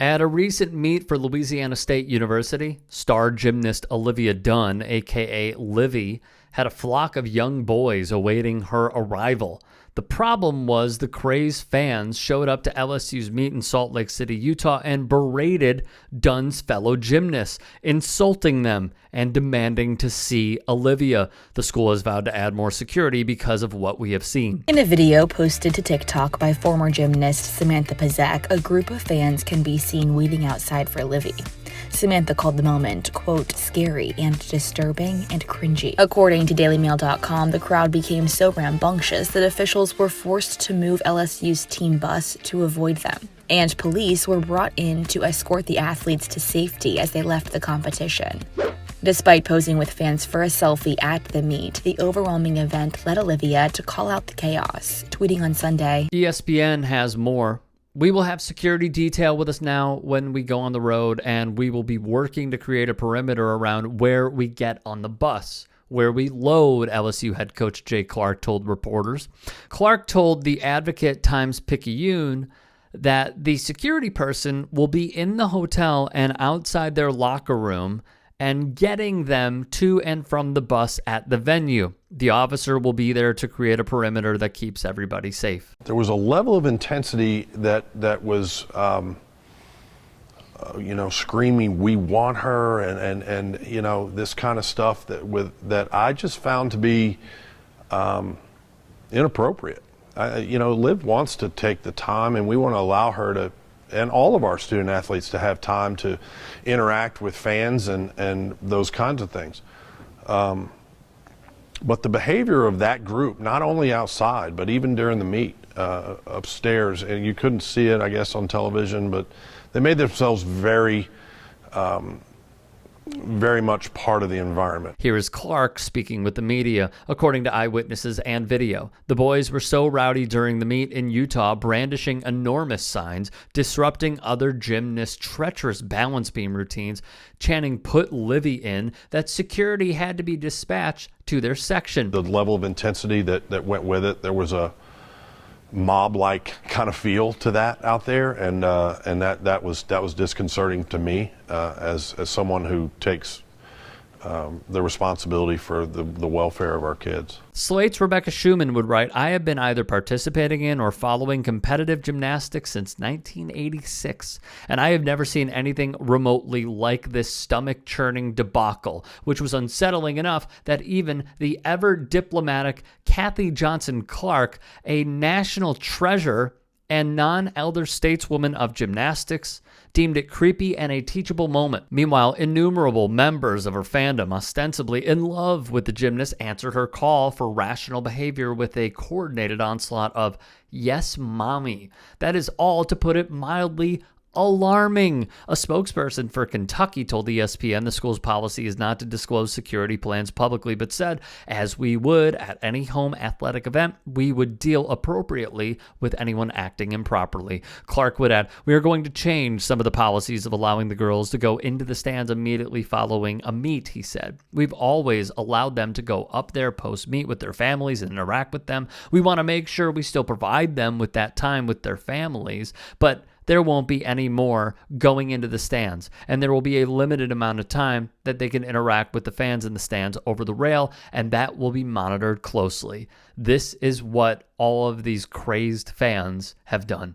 At a recent meet for Louisiana State University, star gymnast Olivia Dunne, aka Livvy, had a flock of young boys awaiting her arrival. The problem was the crazed fans showed up to LSU's meet in Salt Lake City, Utah, and berated Dunne's fellow gymnasts, insulting them and demanding to see Olivia. The school has vowed to add more security because of what we have seen. In a video posted to TikTok by former gymnast Samantha Pazak, a group of fans can be seen waiting outside for Livvy. Samantha called the moment, quote, scary and disturbing and cringy. According to DailyMail.com, the crowd became so rambunctious that officials were forced to move LSU's team bus to avoid them, and police were brought in to escort the athletes to safety as they left the competition. Despite posing with fans for a selfie at the meet, the overwhelming event led Olivia to call out the chaos, tweeting on Sunday, ESPN has more. We will have security detail with us now when we go on the road, and we will be working to create a perimeter around where we get on the bus, where we load, LSU head coach Jay Clark told reporters. Clark told the Advocate Times-Picayune that the security person will be in the hotel and outside their locker room and getting them to and from the bus at the venue. The officer will be there to create a perimeter that keeps everybody safe. There was a level of intensity that was, screaming, "We want her," and this kind of stuff that I just found to be inappropriate. Liv wants to take the time, and we want to allow her to, and all of our student athletes, to have time to interact with fans and those kinds of things. But the behavior of that group, not only outside, but even during the meet upstairs, and you couldn't see it, I guess, on television, but they made themselves very much part of the environment. Here is Clark speaking with the media. According to eyewitnesses and video, the boys were so rowdy during the meet in Utah, brandishing enormous signs, disrupting other gymnasts' treacherous balance beam routines, chanting "put Livvy in," that security had to be dispatched to their section. The level of intensity that went with it, there was a mob-like kind of feel to that out there, and that was disconcerting to me as someone who takes the responsibility for the welfare of our kids. Slate's Rebecca Schumann would write, "I have been either participating in or following competitive gymnastics since 1986, and I have never seen anything remotely like this stomach-churning debacle, which was unsettling enough that even the ever-diplomatic Kathy Johnson Clark, a national treasure and non-elder stateswoman of gymnastics, deemed it creepy and a teachable moment." Meanwhile, innumerable members of her fandom, ostensibly in love with the gymnast, answered her call for rational behavior with a coordinated onslaught of "yes, mommy." That is all, to put it mildly, alarming. A spokesperson for Kentucky told ESPN the school's policy is not to disclose security plans publicly, but said, as we would at any home athletic event, we would deal appropriately with anyone acting improperly. Clark would add, "We are going to change some of the policies of allowing the girls to go into the stands immediately following a meet," he said. "We've always allowed them to go up there post-meet with their families and interact with them. We want to make sure we still provide them with that time with their families, but there won't be any more going into the stands, and there will be a limited amount of time that they can interact with the fans in the stands over the rail, and that will be monitored closely." This is what all of these crazed fans have done.